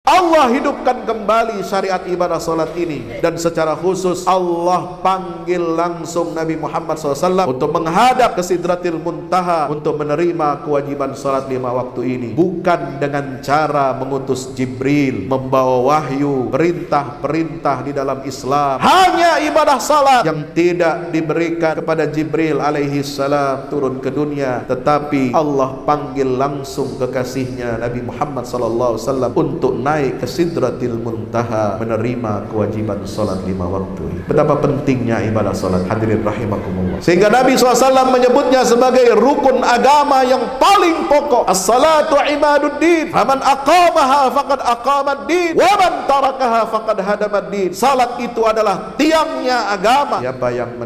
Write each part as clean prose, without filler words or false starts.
Allah hidupkan kembali syariat ibadah salat ini, dan secara khusus Allah panggil langsung Nabi Muhammad SAW untuk menghadap ke Sidratil Muntaha untuk menerima kewajiban salat 5 waktu ini, bukan dengan cara mengutus Jibril membawa wahyu, perintah-perintah di dalam Islam. Hanya ibadah salat yang tidak diberikan kepada Jibril alaihi salam turun ke dunia, tetapi Allah panggil langsung kekasihnya Nabi Muhammad SAW untuk naik ke Sidratil Muntaha menerima kewajiban salat 5 waktu. Betapa pentingnya ibadah salat, hadirin rahimakumullah, sehingga Nabi SAW menyebutnya sebagai rukun agama yang paling pokok. As-salatu imaduddin, faman aqamaha faqad aqamad-din, wa man tarakaha faqad hadamad-din. Salat itu adalah tiangnya agama. Siapa yang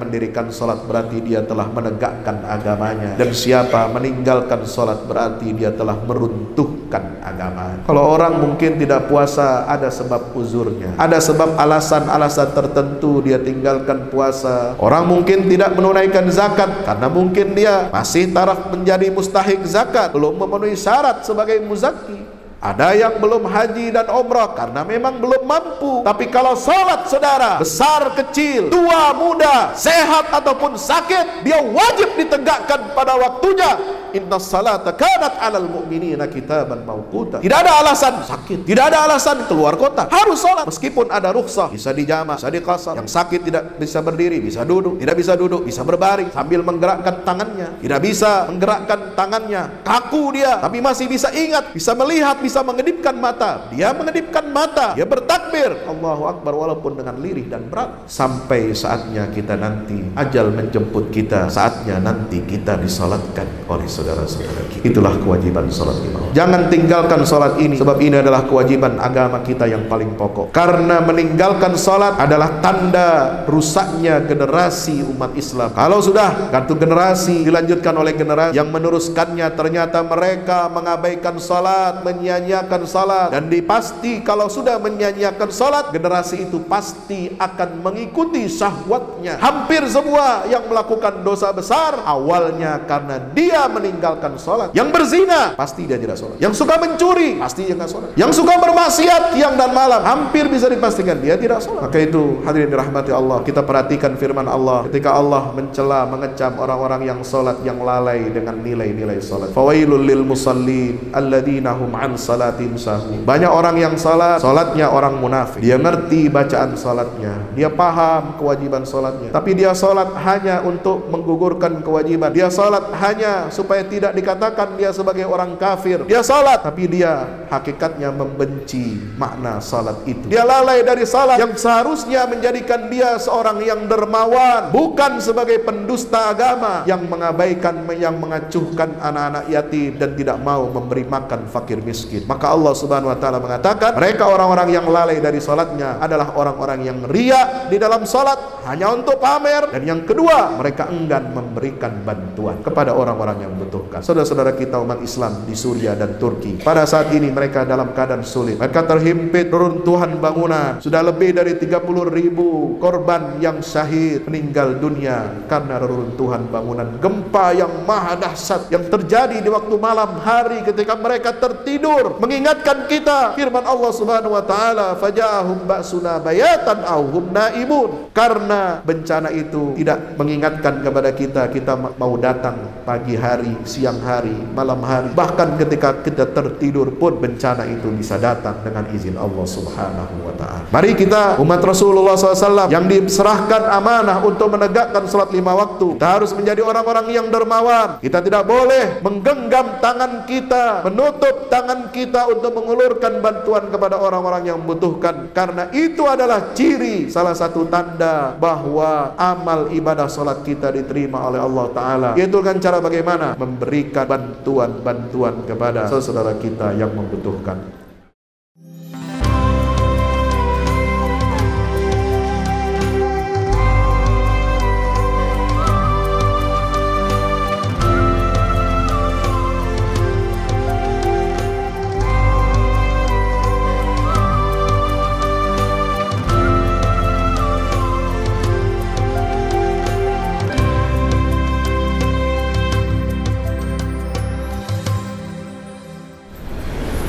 mendirikan salat berarti dia telah menegakkan agamanya, dan siapa meninggalkan salat berarti dia telah meruntuhkan agama. Kalau orang mungkin tidak puasa, ada sebab uzurnya, ada sebab alasan-alasan tertentu dia tinggalkan puasa. Orang mungkin tidak menunaikan zakat karena mungkin dia masih taraf menjadi mustahik zakat, belum memenuhi syarat sebagai muzaki. Ada yang belum haji dan umrah karena memang belum mampu. Tapi kalau salat, saudara, besar kecil, tua muda, sehat ataupun sakit, dia wajib ditegakkan pada waktunya. Inna salata kanat alal mu'minina kitaban mawquta. Tidak ada alasan sakit, tidak ada alasan keluar kota, harus salat. Meskipun ada rukhsah, bisa dijama', bisa diqasar. Yang sakit tidak bisa berdiri, bisa duduk. Tidak bisa duduk, bisa berbaring sambil menggerakkan tangannya. Tidak bisa menggerakkan tangannya, kaku dia, tapi masih bisa ingat, bisa melihat, bisa mengedipkan mata. Dia mengedipkan mata, dia bertakbir Allahu Akbar walaupun dengan lirih dan berat. Sampai saatnya kita nanti, ajal menjemput kita, saatnya nanti kita disalatkan oleh saudara-saudara kita. Itulah kewajiban salat 5 waktu. Jangan tinggalkan salat ini, sebab ini adalah kewajiban agama kita yang paling pokok. Karena meninggalkan salat adalah tanda rusaknya generasi umat Islam. Kalau sudah satu generasi dilanjutkan oleh generasi yang meneruskannya, ternyata mereka mengabaikan salat, menyanyiakan salat, dan dipasti kalau sudah menyanyiakan salat, generasi itu pasti akan mengikuti syahwatnya. Hampir semua yang melakukan dosa besar awalnya karena dia meninggalkan salat. Yang berzina pasti dia tidak salat. Yang suka mencuri pasti dia tidak salat. Yang suka bermaksiat siang dan malam hampir bisa dipastikan dia tidak salat. Maka itu hadirin dirahmati Allah, kita perhatikan firman Allah ketika Allah mencela, mengecam orang-orang yang salat, yang lalai dengan nilai-nilai salat. Fawailul lil musallin alladzina hum an salatin sahun. Banyak orang yang salat, salatnya orang munafik. Dia ngerti bacaan salatnya, dia paham kewajiban salatnya, tapi dia salat hanya untuk menggugurkan kewajiban. Dia salat hanya supaya tidak dikatakan dia sebagai orang kafir. Dia salat tapi dia hakikatnya membenci makna salat itu. Dia lalai dari salat yang seharusnya menjadikan dia seorang yang dermawan, bukan sebagai pendusta agama yang mengabaikan, yang mengacuhkan anak-anak yatim dan tidak mau memberi makan fakir miskin. Maka Allah Subhanahu wa taala mengatakan mereka orang-orang yang lalai dari salatnya adalah orang-orang yang riya di dalam salat hanya untuk pamer, dan yang kedua mereka enggan memberikan bantuan kepada orang-orang yang membutuhkan. Saudara-saudara kita umat Islam di Suriah dan Turki, pada saat ini mereka dalam keadaan sulit. Mereka terhimpit reruntuhan bangunan. Sudah lebih dari 30.000 korban yang syahid, meninggal dunia karena reruntuhan bangunan. Gempa yang maha dahsyat yang terjadi di waktu malam hari ketika mereka tertidur mengingatkan kita firman Allah Subhanahu wa taala, faja'ahum ba'suna bayatan aw hum naimun. Karena bencana itu tidak mengingatkan kepada kita, kita mau datang pagi hari, siang hari, malam hari, bahkan ketika kita tertidur pun bencana itu bisa datang dengan izin Allah Subhanahu wa taala. Mari kita umat Rasulullah SAW yang diserahkan amanah untuk menegakkan salat 5 waktu, kita harus menjadi orang-orang yang dermawan. Kita tidak boleh menggenggam tangan kita, menutup tangan kita untuk mengulurkan bantuan kepada orang-orang yang membutuhkan, karena itu adalah ciri, salah satu tanda bahwa amal ibadah salat kita diterima oleh Allah Ta'ala, yaitu dengan cara bagaimana? Memberikan bantuan-bantuan kepada saudara kita yang membutuhkan.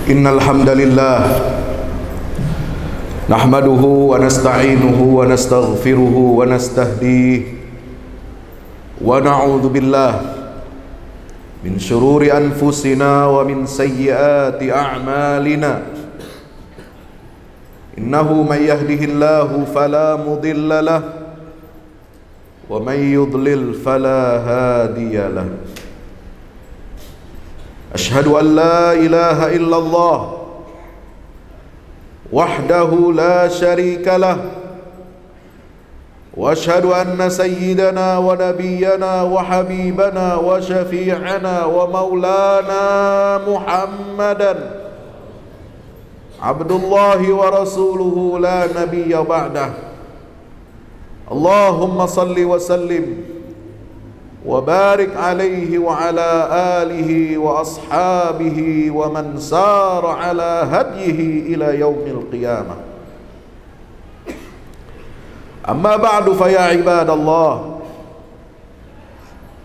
Innal hamdalillah Nahmaduhu wa nasta'inuhu wa nastaghfiruhu wa nastahdihi wa na'udzu billah min syururi anfusina wa min sayyiati a'malina. Innahu man yahdihillahu fala mudilla lah wa man yudlil fala hadiya lah. Ashhadu an la ilaha illallah wahdahu la syarika lah wa ashhadu anna sayyidana wa nabiyyana wa habibana wa syafi'ana wa maulana Muhammadan abdullahi wa rasuluhu la nabiyya ba'dah. Allahumma salli wa sallim wa barik alaihi wa ala alihi wa ashabihi wa man sara ala hadyihi ila yaumil qiyamah. Amma ba'du fa ya ibadallah,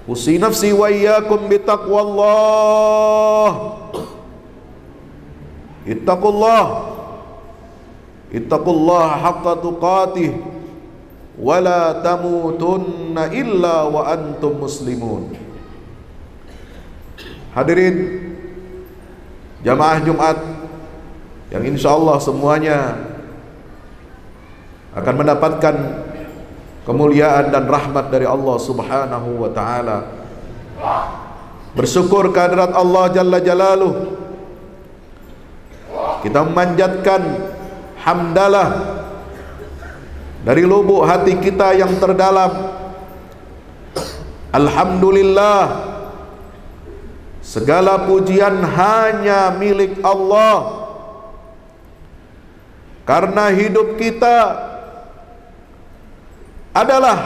usi nafsi wa iyyakum bitaqwallah. Ittaqullah haqqa tuqatih wala tamutunna illa wa antum muslimun. Hadirin jamaah Jumat yang insyaallah semuanya akan mendapatkan kemuliaan dan rahmat dari Allah Subhanahu wa taala. Bersyukur kehadirat Allah Jalla Jalaluh. Kita memanjatkan hamdalah dari lubuk hati kita yang terdalam. Alhamdulillah, segala pujian hanya milik Allah, karena hidup kita adalah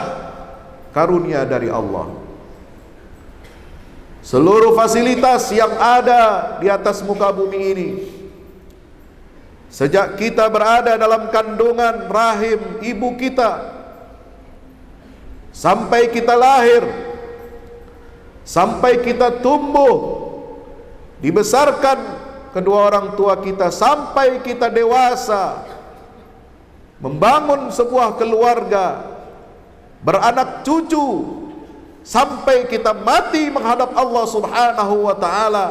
karunia dari Allah. Seluruh fasilitas yang ada di atas muka bumi ini, sejak kita berada dalam kandungan rahim ibu kita, sampai kita lahir, sampai kita tumbuh, dibesarkan kedua orang tua kita, sampai kita dewasa, membangun sebuah keluarga, beranak cucu, sampai kita mati menghadap Allah Subhanahu wa ta'ala.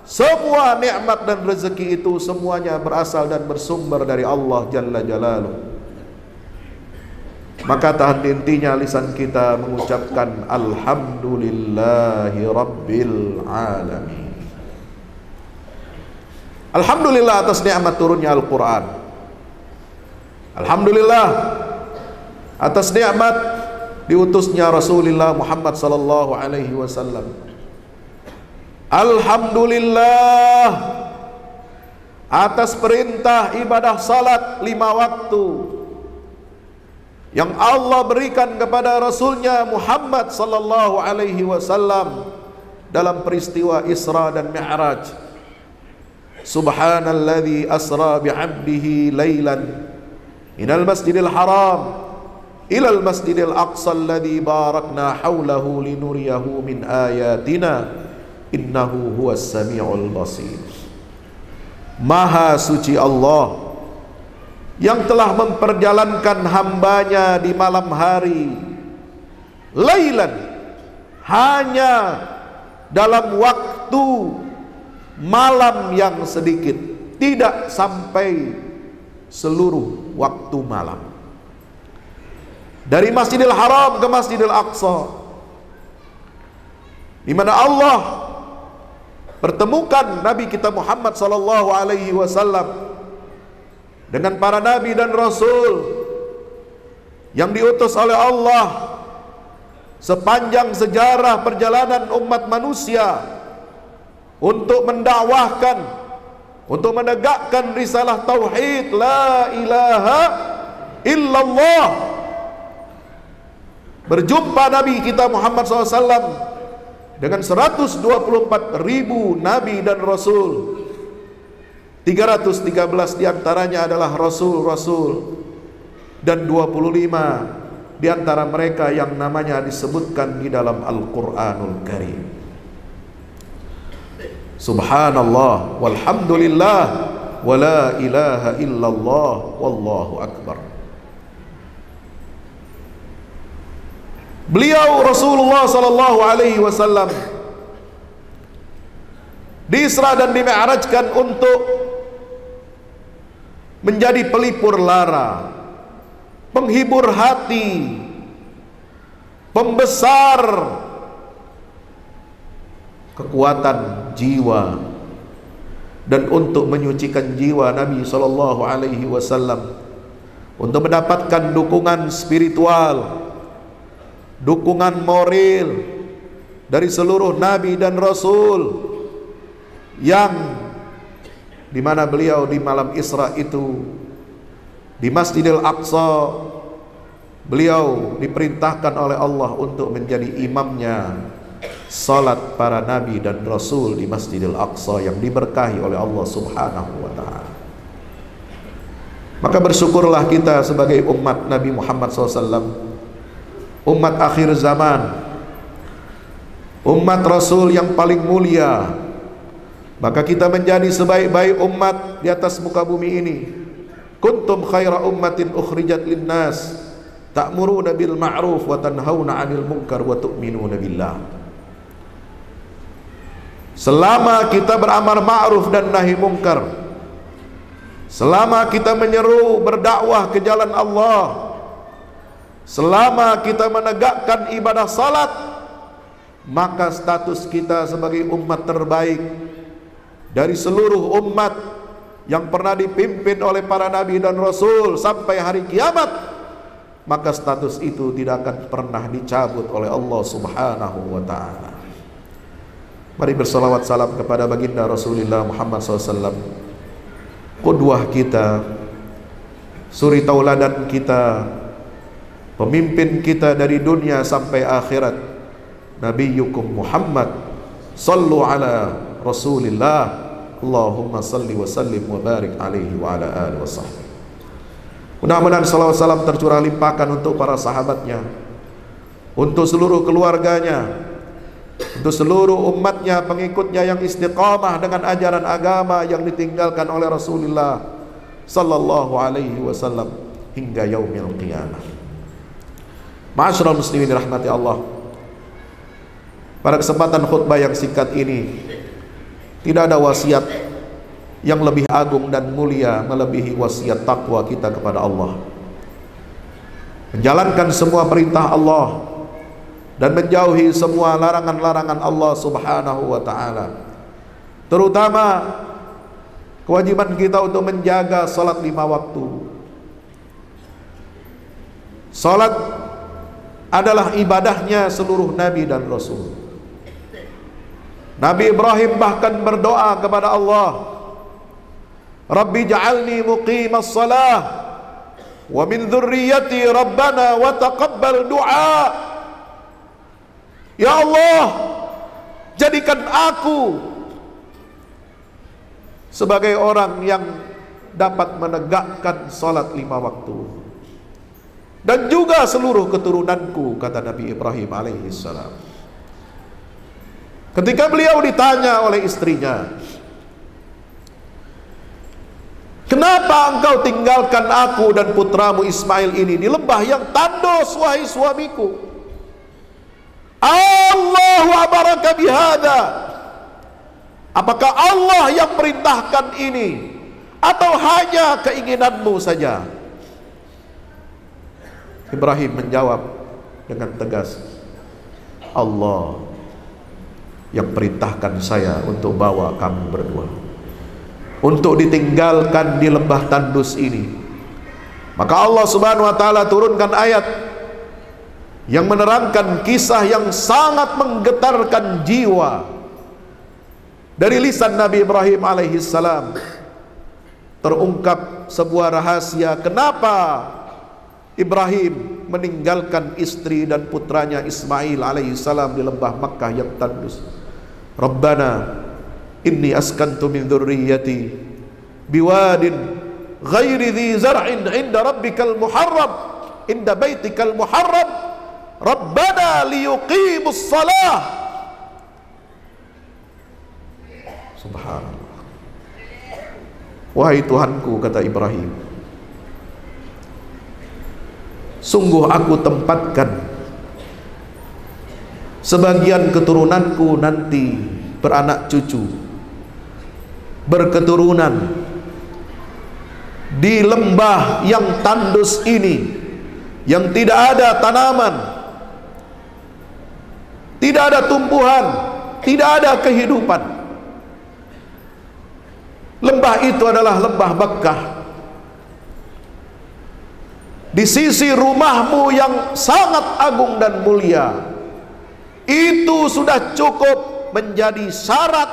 Semua nikmat dan rezeki itu semuanya berasal dan bersumber dari Allah Jalla Jalaluh. Maka tak henti-hentinya lisan kita mengucapkan Alhamdulillahi Rabbil Alamin. Alhamdulillah atas nikmat turunnya Al-Quran. Alhamdulillah atas nikmat diutusnya Rasulullah Muhammad sallallahu alaihi wasallam. Alhamdulillah atas perintah ibadah salat 5 waktu yang Allah berikan kepada Rasulnya Muhammad sallallahu alaihi wasallam dalam peristiwa Isra dan Mi'raj. Subhanalladzi asra bi'abdihi lailan minal masjidil haram ilal masjidil aqsa alladzi barakna haulahu linuriyahu min ayatina innahu huwas sami'ul basir. Maha suci Allah yang telah memperjalankan hambanya di malam hari, lailan, hanya dalam waktu malam yang sedikit, tidak sampai seluruh waktu malam, dari Masjidil Haram ke Masjidil Aqsa, di mana Allah pertemukan Nabi kita Muhammad sallallahu alaihi wasallam dengan para nabi dan rasul yang diutus oleh Allah sepanjang sejarah perjalanan umat manusia untuk mendakwahkan, untuk menegakkan risalah tauhid la ilaha illallah. Berjumpa Nabi kita Muhammad SAW dengan 124.000 nabi dan rasul, 313 diantaranya adalah rasul-rasul, dan 25 diantara mereka yang namanya disebutkan di dalam Al-Quranul Karim. Subhanallah walhamdulillah wa la ilaha illallah wallahu akbar. Beliau Rasulullah sallallahu alaihi wasallam diisra dan dimi'rajkan untuk menjadi pelipur lara, penghibur hati, pembesar kekuatan jiwa, dan untuk menyucikan jiwa Nabi sallallahu alaihi wasallam, untuk mendapatkan dukungan spiritual, dukungan moral dari seluruh nabi dan rasul, yang dimana beliau di malam Isra itu di Masjidil Aqsa, beliau diperintahkan oleh Allah untuk menjadi imamnya salat para nabi dan rasul di Masjidil Aqsa yang diberkahi oleh Allah Subhanahu wa ta'ala. Maka bersyukurlah kita sebagai umat Nabi Muhammad SAW, umat akhir zaman, umat Rasul yang paling mulia. Maka kita menjadi sebaik-baik umat di atas muka bumi ini. Kuntum khaira ummatin ukhrijat linnas ta'muruna bil ma'ruf wa tanhauna 'anil munkar wa tu'minuna billah. Selama kita beramar ma'ruf dan nahi munkar, selama kita menyeru berdakwah ke jalan Allah, selama kita menegakkan ibadah salat, maka status kita sebagai umat terbaik dari seluruh umat yang pernah dipimpin oleh para nabi dan rasul sampai hari kiamat, maka status itu tidak akan pernah dicabut oleh Allah Subhanahu wa ta'ala. Mari bersalawat salam kepada baginda Rasulullah Muhammad SAW, qudwah kita, suri tauladan kita, pemimpin kita dari dunia sampai akhirat, Nabiyukum Muhammad. Sallu ala Rasulillah, Allahumma salli wa sallim wa barik alaihi wa ala alihi wa sahbihi. Mudah-mudahan salawat salam tercurah limpahkan untuk para sahabatnya, untuk seluruh keluarganya, untuk seluruh umatnya, pengikutnya yang istiqamah dengan ajaran agama yang ditinggalkan oleh Rasulullah sallallahu alaihi wasallam hingga yaumil qiyamah. Ma'asyiral muslimin dirahmati Allah, pada kesempatan khutbah yang singkat ini, tidak ada wasiat yang lebih agung dan mulia melebihi wasiat takwa kita kepada Allah, menjalankan semua perintah Allah dan menjauhi semua larangan-larangan Allah Subhanahu wa ta'ala, terutama kewajiban kita untuk menjaga salat 5 waktu. Salat adalah ibadahnya seluruh nabi dan rasul. Nabi Ibrahim bahkan berdoa kepada Allah, Rabbi ja'alni muqimas salah wa min dzurriyyati rabbana wa taqabbal du'a. Ya Allah, jadikan aku sebagai orang yang dapat menegakkan salat 5 waktu, dan juga seluruh keturunanku, kata Nabi Ibrahim alaihissalam. Ketika beliau ditanya oleh istrinya, kenapa engkau tinggalkan aku dan putramu Ismail ini di lembah yang tandus, wahai suamiku? Allahu abaraka bihada. Apakah Allah yang perintahkan ini, atau hanya keinginanmu saja? Ibrahim menjawab dengan tegas, Allah yang perintahkan saya untuk bawa kamu berdua, untuk ditinggalkan di lembah tandus ini. Maka Allah Subhanahu wa ta'ala turunkan ayat yang menerangkan kisah yang sangat menggetarkan jiwa dari lisan Nabi Ibrahim alaihissalam. Terungkap sebuah rahasia kenapa Ibrahim meninggalkan istri dan putranya Ismail alaihissalam di lembah Makkah yang tandus. Rabbana inni askantu min dzurriyyati biwadin ghairi dzi zar'in 'inda rabbikal muharram, inda baitikal muharram, Rabbana liyuqimus shalah. Subhanallah. Wahai Tuhanku, kata Ibrahim, sungguh aku tempatkan sebagian keturunanku nanti beranak cucu, berketurunan di lembah yang tandus ini, yang tidak ada tanaman, tidak ada tumbuhan, tidak ada kehidupan. Lembah itu adalah lembah Makkah. Di sisi rumahmu yang sangat agung dan mulia, itu sudah cukup menjadi syarat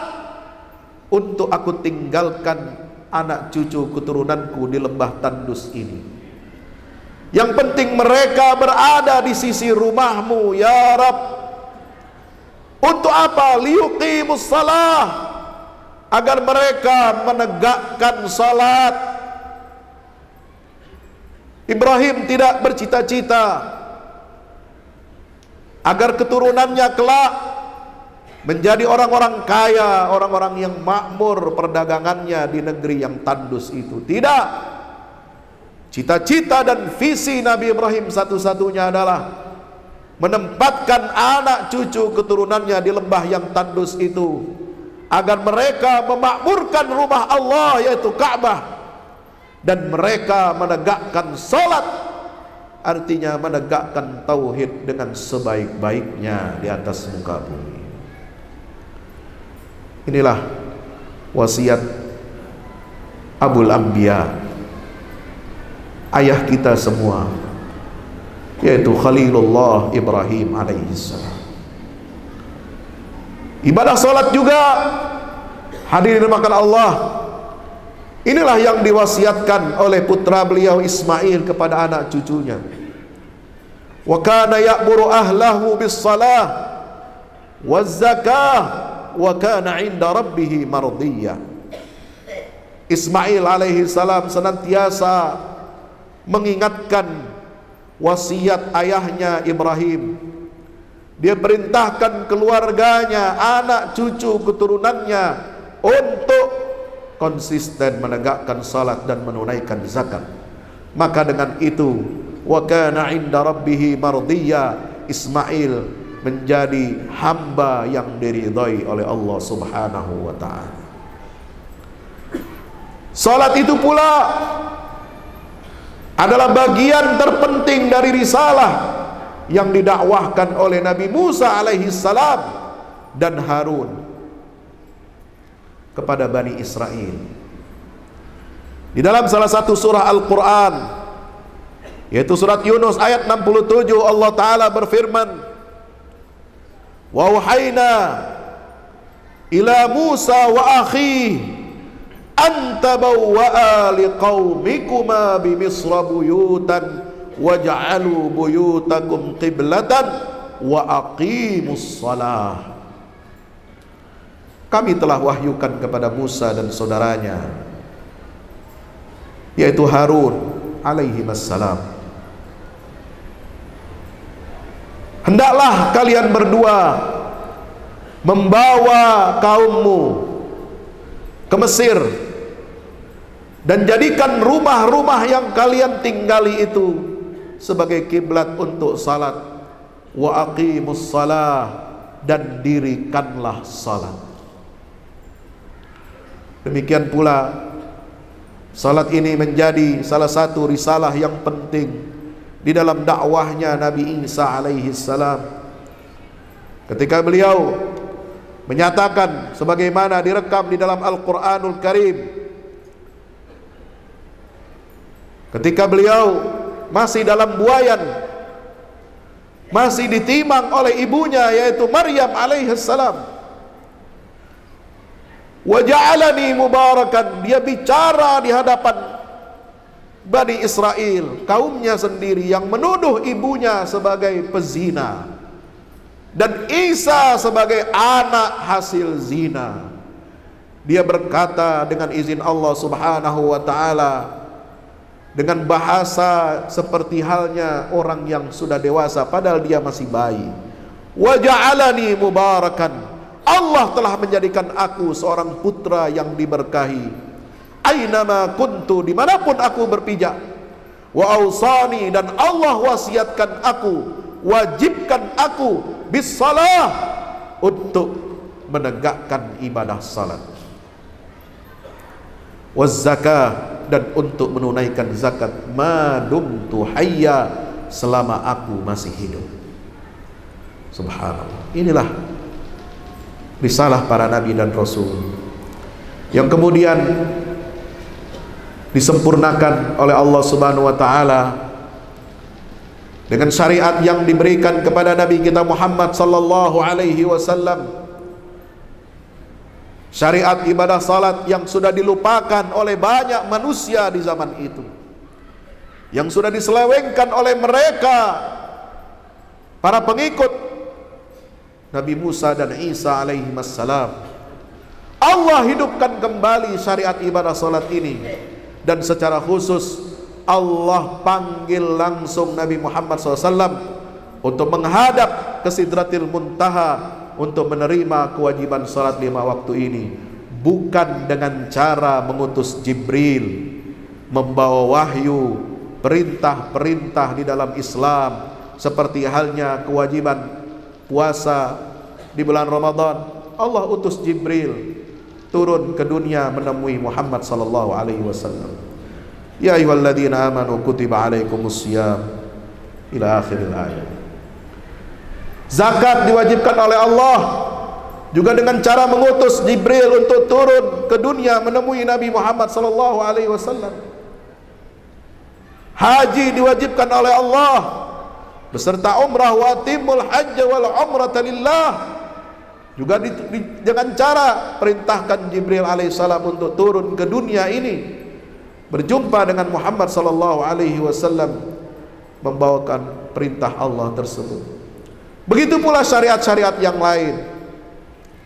untuk aku tinggalkan anak cucu keturunanku di lembah tandus ini. Yang penting mereka berada di sisi rumahmu, ya Rabb. Untuk apa? Liyuqimus salah, agar mereka menegakkan salat. Ibrahim tidak bercita-cita agar keturunannya kelak menjadi orang-orang kaya, orang-orang yang makmur perdagangannya di negeri yang tandus itu. Tidak. Cita-cita dan visi Nabi Ibrahim satu-satunya adalah menempatkan anak cucu keturunannya di lembah yang tandus itu, agar mereka memakmurkan rumah Allah, yaitu Ka'bah, dan mereka menegakkan salat, artinya menegakkan tauhid dengan sebaik-baiknya di atas muka bumi. Inilah wasiat Abul Anbiya, ayah kita semua, yaitu Khalilullah Ibrahim alaihissalam. Ibadah salat juga, hadirin dimakan Allah, inilah yang diwasiatkan oleh putra beliau Ismail kepada anak cucunya. Wa kana ya'muru ahlahu bis salah waz zakah wa kana 'inda rabbih mardiyya. Ismail alaihi salam senantiasa mengingatkan wasiat ayahnya Ibrahim. Dia perintahkan keluarganya, anak cucu keturunannya untuk konsisten menegakkan salat dan menunaikan zakat. Maka dengan itu, wa kana 'inda rabbih mardiyya, Ismail menjadi hamba yang diridhai oleh Allah Subhanahu wa taala. Salat itu pula adalah bagian terpenting dari risalah yang didakwahkan oleh Nabi Musa alaihi salam dan Harun kepada Bani Israel. Di dalam salah satu surah Al-Quran, yaitu surat Yunus ayat 67, Allah Ta'ala berfirman, wa wahayna ila Musa wa akhi anta bawwa'a liqaumikuma bimisra buyutan waj'alu buyutakum qiblatan wa aqimus salah. Kami telah wahyukan kepada Musa dan saudaranya, yaitu Harun alaihi wassalam, hendaklah kalian berdua membawa kaummu ke Mesir dan jadikan rumah-rumah yang kalian tinggali itu sebagai kiblat untuk salat. Wa aqimus salah, dan dirikanlah salat. Demikian pula salat ini menjadi salah satu risalah yang penting di dalam dakwahnya Nabi Isa alaihi salam, ketika beliau menyatakan sebagaimana direkam di dalam Al-Qur'anul Karim, ketika beliau masih dalam buayan, masih ditimang oleh ibunya yaitu Maryam alaihissalam. Wa ja'alani mubarakan, dia bicara di hadapan Bani Israel, kaumnya sendiri yang menuduh ibunya sebagai pezina dan Isa sebagai anak hasil zina. Dia berkata dengan izin Allah Subhanahu wa taala, dengan bahasa seperti halnya orang yang sudah dewasa padahal dia masih bayi. Wa ja'alani mubarakan, Allah telah menjadikan aku seorang putra yang diberkahi. ainama kuntu, dimanapun aku berpijak. Wa ausani, dan Allah wasiatkan aku, wajibkan aku bis salah, untuk menegakkan ibadah salat. Waz zakah, dan untuk menunaikan zakat, madumtu hayya, selama aku masih hidup. Subhanallah. Inilah risalah para nabi dan rasul yang kemudian disempurnakan oleh Allah Subhanahu wa taala dengan syariat yang diberikan kepada Nabi kita Muhammad sallallahu alaihi wasallam. Syariat ibadah salat yang sudah dilupakan oleh banyak manusia di zaman itu, yang sudah diselewengkan oleh mereka, para pengikut Nabi Musa dan Isa alaihi wassalam. Allah hidupkan kembali syariat ibadah salat ini, dan secara khusus Allah panggil langsung Nabi Muhammad SAW untuk menghadap ke Sidratil Muntaha, untuk menerima kewajiban salat 5 waktu ini, bukan dengan cara mengutus Jibril membawa wahyu, perintah-perintah di dalam Islam, seperti halnya kewajiban puasa di bulan Ramadan. Allah utus Jibril turun ke dunia menemui Muhammad sallallahu alaihi wasallam. Ya ayyuhalladzina amanu kutiba alaikumusiyam, ila akhiril ayat. Zakat diwajibkan oleh Allah juga dengan cara mengutus Jibril untuk turun ke dunia menemui Nabi Muhammad sallallahu alaihi wasallam. Haji diwajibkan oleh Allah beserta umrah, wa atimul hajj wal umrata lillah, juga dengan cara perintahkan Jibril alaihissalam untuk turun ke dunia ini, berjumpa dengan Muhammad sallallahu alaihi wasallam, membawakan perintah Allah tersebut. Begitu pula syariat-syariat yang lain,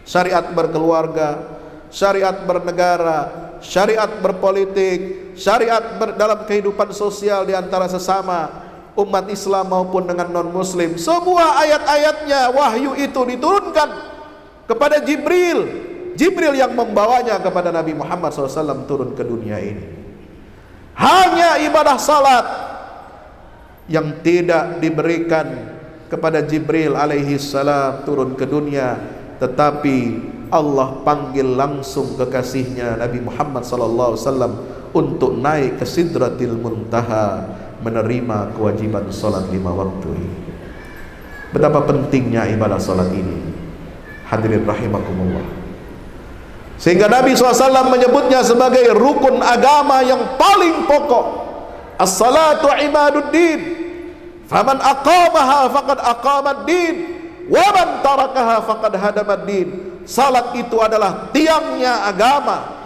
syariat berkeluarga, syariat bernegara, syariat berpolitik, syariat dalam kehidupan sosial di antara sesama umat Islam maupun dengan non-muslim. Semua ayat-ayatnya, wahyu itu diturunkan kepada Jibril. Jibril yang membawanya kepada Nabi Muhammad SAW turun ke dunia ini. Hanya ibadah salat yang tidak diberikan kepada Jibril alaihi salam turun ke dunia, tetapi Allah panggil langsung kekasihnya Nabi Muhammad SAW untuk naik ke Sidratil Muntaha, menerima kewajiban salat 5 waktu ini. Betapa pentingnya ibadah salat ini, hadirin rahimakumullah, sehingga Nabi SAW menyebutnya sebagai rukun agama yang paling pokok. As-salatu imaduddin, faman aqamaha faqad aqamad-din, wa man tarakaha faqad hadamad-din. Salat itu adalah tiangnya agama.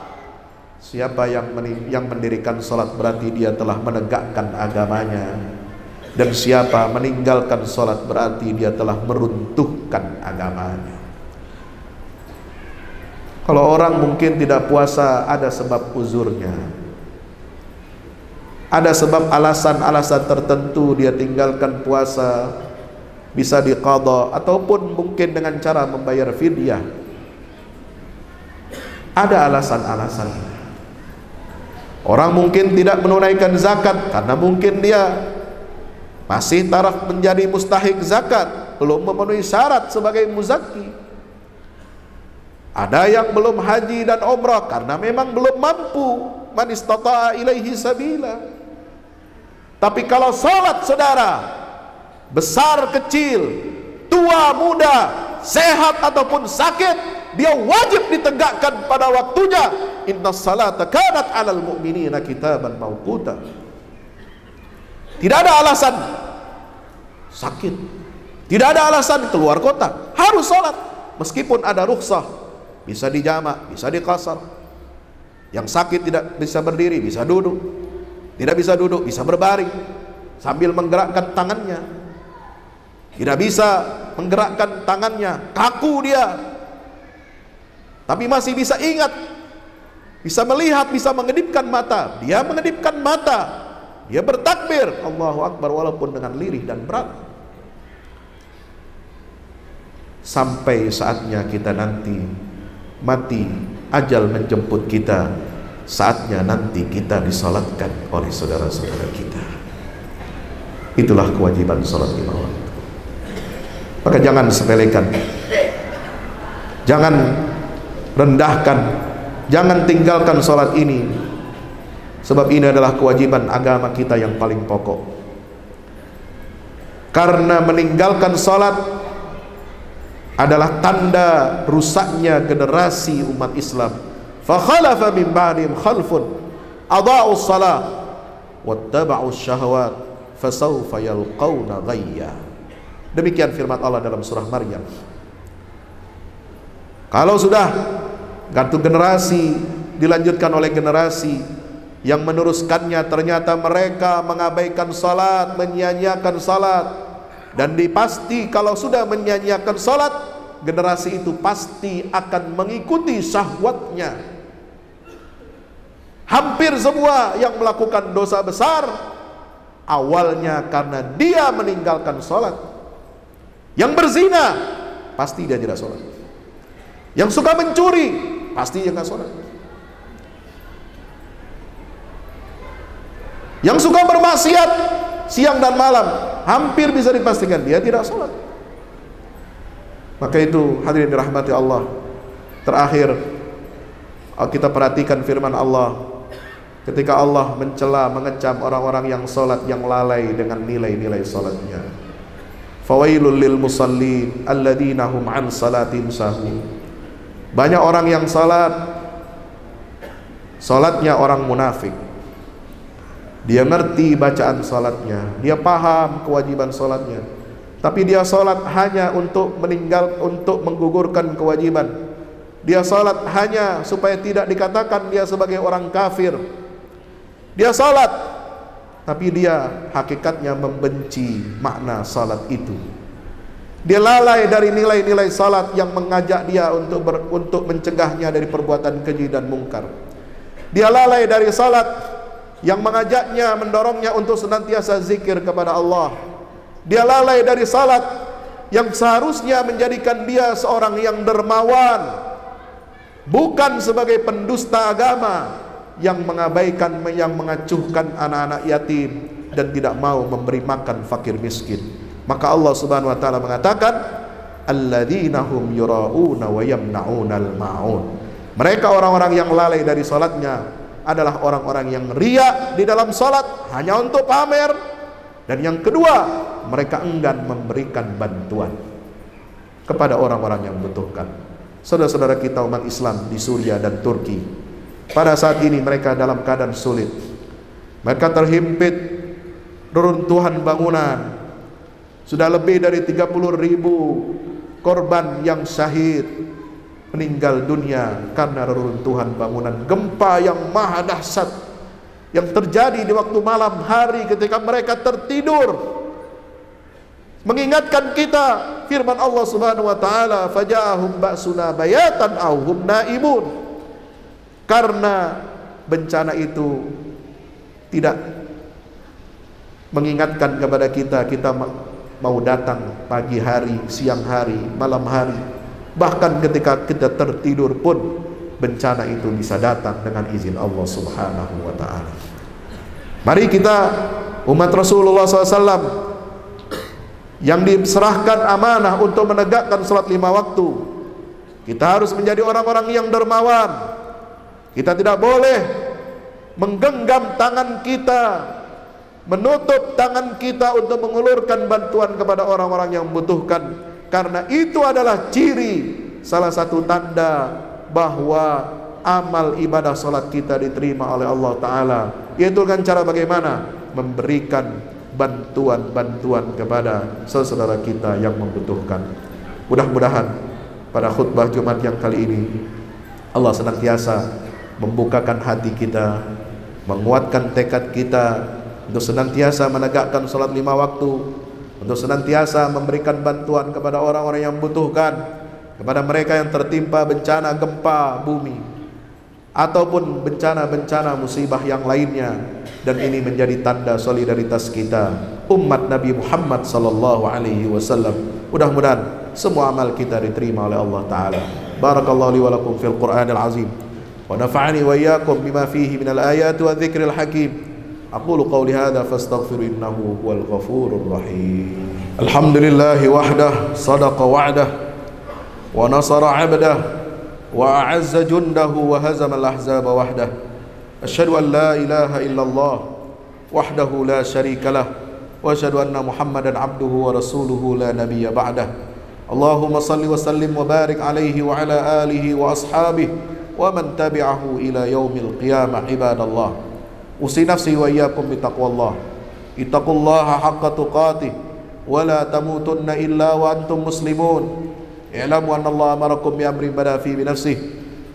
Siapa yang mendirikan salat berarti dia telah menegakkan agamanya, dan siapa meninggalkan salat berarti dia telah meruntuhkan agamanya. Kalau orang mungkin tidak puasa ada sebab uzurnya, ada sebab alasan-alasan tertentu dia tinggalkan puasa, bisa diqadha ataupun mungkin dengan cara membayar fidyah. Ada alasan-alasan. Orang mungkin tidak menunaikan zakat karena mungkin dia masih taraf menjadi mustahik zakat, belum memenuhi syarat sebagai muzakki. Ada yang belum haji dan umrah karena memang belum mampu, man istata'a ilaihi sabila. Tapi kalau salat saudara, besar kecil, tua muda, sehat ataupun sakit, dia wajib ditegakkan pada waktunya. Innas salata kanat 'alal mu'minina kitaban mawquta. Tidak ada alasan sakit, tidak ada alasan keluar kota, harus salat meskipun ada rukhsah, bisa dijamak, bisa diqasar. Yang sakit tidak bisa berdiri, bisa duduk. Tidak bisa duduk, bisa berbaring sambil menggerakkan tangannya. Tidak bisa menggerakkan tangannya, kaku dia, tapi masih bisa ingat, bisa melihat, bisa mengedipkan mata. Dia mengedipkan mata, dia bertakbir Allahu Akbar walaupun dengan lirih dan berat. Sampai saatnya kita nanti mati, ajal menjemput kita, saatnya nanti kita disolatkan oleh saudara-saudara kita. Itulah kewajiban sholat 5 waktu. Maka jangan sepelekan, jangan rendahkan, jangan tinggalkan sholat ini, sebab ini adalah kewajiban agama kita yang paling pokok. Karena meninggalkan sholat adalah tanda rusaknya generasi umat Islam. Fa khalafa min ba'dihim khalfun adaa'us shalah wattaba'us syahawat fasawfa yalqawna ghayya. Demikian firman Allah dalam surah Maryam. Kalau sudah satu generasi dilanjutkan oleh generasi yang meneruskannya, ternyata mereka mengabaikan salat, menyia-nyiakan salat, dan dipasti kalau sudah menyia-nyiakan salat, generasi itu pasti akan mengikuti syahwatnya. Hampir semua yang melakukan dosa besar awalnya karena dia meninggalkan salat. Yang berzina pasti dia tidak salat. Yang suka mencuri pasti dia nggak salat. Yang suka bermaksiat siang dan malam hampir bisa dipastikan dia tidak salat. Maka itu hadirin dirahmati Allah, terakhir kita perhatikan firman Allah ketika Allah mencela, mengecam orang-orang yang salat yang lalai dengan nilai-nilai salatnya. Fawailul lil musallin alladzina hum an salatihim sahun. Banyak orang yang salatnya orang munafik. Dia ngerti bacaan salatnya, dia paham kewajiban salatnya, tapi dia salat hanya untuk menggugurkan kewajiban. Dia salat hanya supaya tidak dikatakan dia sebagai orang kafir. Dia salat, tapi dia hakikatnya membenci makna salat itu. Dia lalai dari nilai-nilai salat yang mengajak dia untuk mencegahnya dari perbuatan keji dan mungkar. Dia lalai dari salat yang mengajaknya, mendorongnya untuk senantiasa zikir kepada Allah. Dia lalai dari salat yang seharusnya menjadikan dia seorang yang dermawan, bukan sebagai pendusta agama yang mengabaikan, yang mengacuhkan anak-anak yatim dan tidak mau memberi makan fakir miskin. Maka Allah Subhanahu wa taala mengatakan, alladzina hum yura'una wa yamna'unal ma'un. Mereka orang-orang yang lalai dari salatnya adalah orang-orang yang riya di dalam salat hanya untuk pamer, dan yang kedua, mereka enggan memberikan bantuan kepada orang-orang yang membutuhkan. Saudara-saudara kita umat Islam di Suriah dan Turki, pada saat ini mereka dalam keadaan sulit. Mereka terhimpit reruntuhan bangunan. Sudah lebih dari 30.000 korban yang syahid, meninggal dunia karena reruntuhan bangunan. Gempa yang maha dahsyat yang terjadi di waktu malam hari ketika mereka tertidur, mengingatkan kita firman Allah Subhanahu wa taala, faja'ahum ba'suna bayatan aw hum naimun. Karena bencana itu tidak mengingatkan kepada kita, kita mau datang pagi hari, siang hari, malam hari, bahkan ketika kita tertidur pun bencana itu bisa datang dengan izin Allah Subhanahu wa ta'ala. Mari kita umat Rasulullah SAW yang diserahkan amanah untuk menegakkan salat 5 waktu, kita harus menjadi orang-orang yang dermawan. Kita tidak boleh menggenggam tangan kita, menutup tangan kita untuk mengulurkan bantuan kepada orang-orang yang membutuhkan, karena itu adalah ciri, salah satu tanda bahwa amal ibadah salat kita diterima oleh Allah Ta'ala, yaitu dengan cara bagaimana? Memberikan bantuan-bantuan kepada saudara kita yang membutuhkan. Mudah-mudahan pada khutbah Jumat yang kali ini Allah senantiasa membukakan hati kita, menguatkan tekad kita untuk senantiasa menegakkan salat 5 waktu, untuk senantiasa memberikan bantuan kepada orang-orang yang membutuhkan, kepada mereka yang tertimpa bencana gempa bumi ataupun bencana-bencana musibah yang lainnya. Dan ini menjadi tanda solidaritas kita umat Nabi Muhammad sallallahu alaihi wasallam. Mudah-mudahan semua amal kita diterima oleh Allah Ta'ala. Barakallahu li wa lakum fil Qur'anil azim ونفعني وإياكم بما فيه من الآيات والذكر الحكيم. أقول قولي هذا فاستغفر إنه هو الغفور الرحيم. الحمد لله وحده صدق وعده ونصر عبده وأعز جنده وهزم الأحزاب وحده. أشهد أن لا إله إلا الله وحده لا شريك له وأشهد أن محمدا عبده ورسوله لا نبي بعده. اللهم صل وسلم وبارك عليه وعلى آله وأصحابه ومن تبعه إلى يوم القيامة. عباد الله، أوصي نفسي وإياكم بتقوى الله. اتقوا الله حق تقاته ولا تموتن إلا وأنتم مسلمون. اعلموا أن الله أمركم بأمر بدأ فيه بنفسه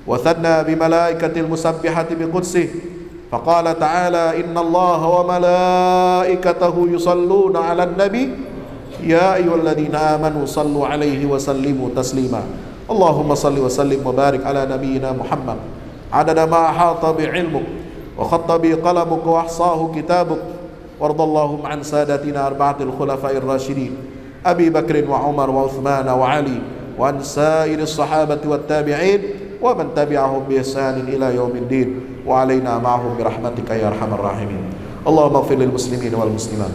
وثنى بملائكة المسبحة بقدسه، فقال تعالى: إن الله وملائكته يصلون على النبي يا أيها الذين آمنوا صلوا عليه وسلموا تسليما. اللهم صل وسلم وبارك على نبينا محمد عدد ما أحاط بعلمك وخط به قلمك وأحصاه كتابك. وارض اللهم عن سادتنا أربعة الخلفاء الراشدين أبي بكر وعمر وعثمان وعلي، وعن سائر الصحابة والتابعين ومن تبعهم بإحسان إلى يوم الدين، وعلينا معهم برحمتك يا أرحم الراحمين. اللهم اغفر للمسلمين والمسلمات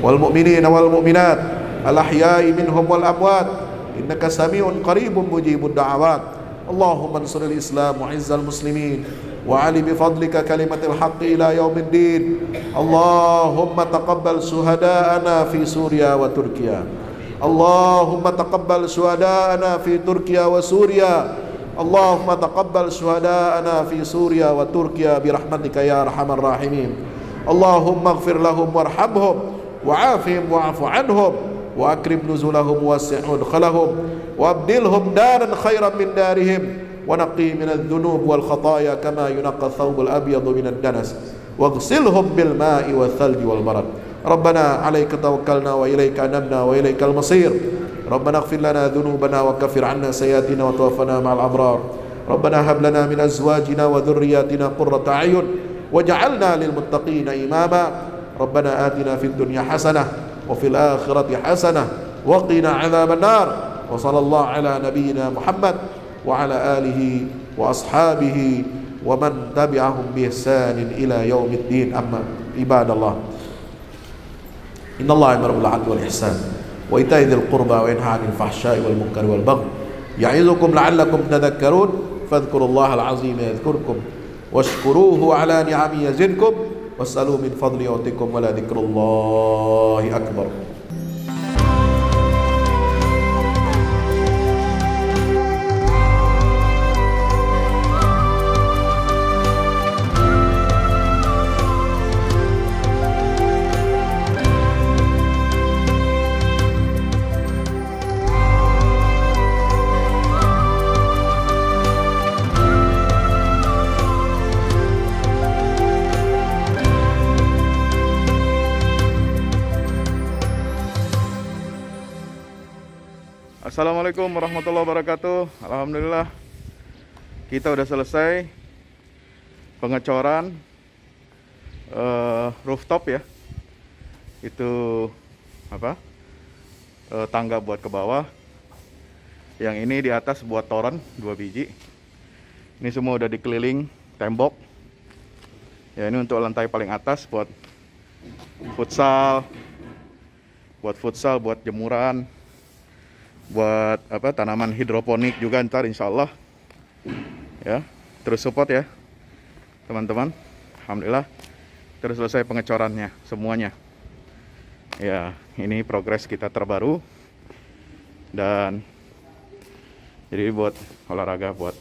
والمؤمنين والمؤمنات الأحياء منهم والأموات إنك سميع قريب مجيب الدعوات. اللهم انصر الإسلام وعز المسلمين وعلي بفضلك كلمة الحق إلى يوم الدين. اللهم تقبل شهداءنا في سوريا وتركيا. اللهم تقبل شهداءنا في تركيا وسوريا. اللهم تقبل شهداءنا في سوريا وتركيا برحمتك يا أرحم الراحمين. اللهم اغفر لهم وارحمهم وعافهم واعف عنهم وأكرم نزلهم ووسع مدخلهم وابدلهم دارا خيرا من دارهم ونقي من الذنوب والخطايا كما ينقى الثوب الأبيض من الدنس واغسلهم بالماء والثلج والبرد. ربنا عليك توكلنا وإليك أنبنا وإليك المصير. ربنا اغفر لنا ذنوبنا وكفر عنا سيئاتنا وتوفنا مع الأبرار. ربنا هب لنا من أزواجنا وذرياتنا قرة أعين واجعلنا للمتقين إماما. ربنا آتنا في الدنيا حسنة وفي الآخرة حسنة وقنا عذاب النار. وصلى الله على نبينا محمد وعلى آله وأصحابه ومن تبعهم بإحسان إلى يوم الدين. أما عباد الله، إن الله يأمر بالعدل والإحسان وإيتاء ذي القربى وينهى عن الفحشاء والمنكر والبغي يعظكم لعلكم تذكرون. فاذكروا الله العظيم يذكركم واشكروه على نعمه يزدكم واسألوا من فضل يعطيكم ولذكر الله أكبر. Assalamualaikum warahmatullahi wabarakatuh. Alhamdulillah kita udah selesai pengecoran rooftop ya. Itu apa? Tangga buat ke bawah. Yang ini di atas buat toren 2 biji. Ini semua udah dikeliling tembok. Ya, ini untuk lantai paling atas buat futsal, buat jemuran, buat apa, tanaman hidroponik juga ntar insya Allah ya. Terus support ya teman-teman. Alhamdulillah terus selesai pengecorannya semuanya ya. Ini progres kita terbaru dan jadi buat olahraga, buat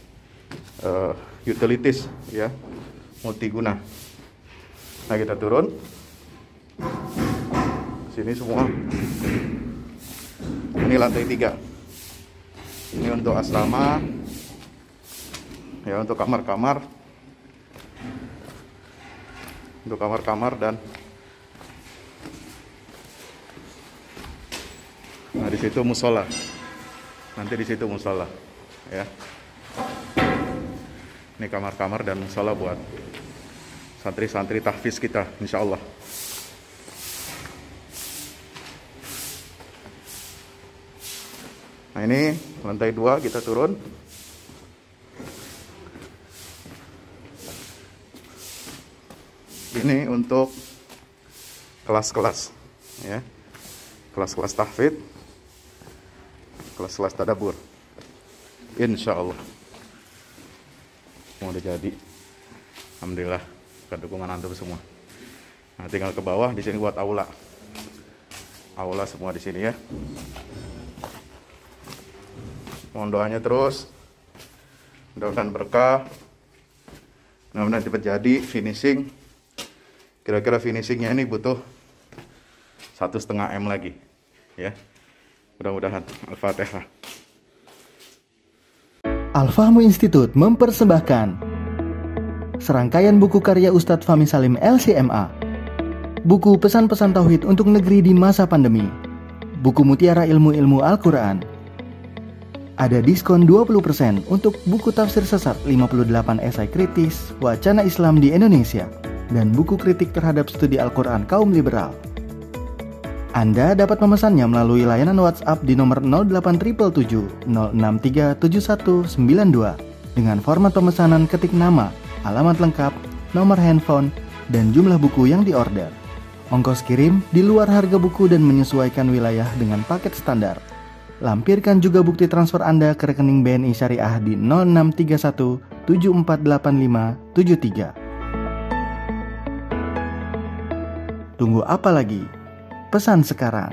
utilities ya, multiguna. Nah, kita turun sini semua. Ini lantai 3. Ini untuk asrama ya, untuk kamar-kamar, dan nah di situ musola. Nanti di situ musola ya. Ini kamar-kamar dan musola buat santri-santri tahfiz kita insya Allah. Nah, ini lantai 2 kita turun. ini untuk kelas-kelas ya. Kelas-kelas tahfidz, kelas-kelas tadabbur. Insya Allah mau udah jadi. Alhamdulillah berkat dukungan antum semua. Nah, tinggal ke bawah di sini buat aula. Aula semua di sini ya. Mohon doanya terus. Mudah-mudahan berkah. Mudah-mudahan cepat jadi finishing. Kira-kira finishingnya ini butuh 1,5 M lagi ya. Mudah-mudahan. Al-Fatihah. Al-Fahmu Institute mempersembahkan serangkaian buku karya Ustadz Fahmi Salim LCMA. Buku pesan-pesan tauhid untuk negeri di masa pandemi. Buku mutiara ilmu-ilmu Al-Quran. Ada diskon 20% untuk buku tafsir sesat 58 esai kritis wacana Islam di Indonesia dan buku kritik terhadap studi Al-Quran kaum liberal. Anda dapat memesannya melalui layanan WhatsApp di nomor 0877 063 7192 dengan format pemesanan ketik nama, alamat lengkap, nomor handphone, dan jumlah buku yang diorder. Ongkos kirim di luar harga buku dan menyesuaikan wilayah dengan paket standar. Lampirkan juga bukti transfer Anda ke rekening BNI Syariah di 0631 748573. Tunggu apa lagi? Pesan sekarang.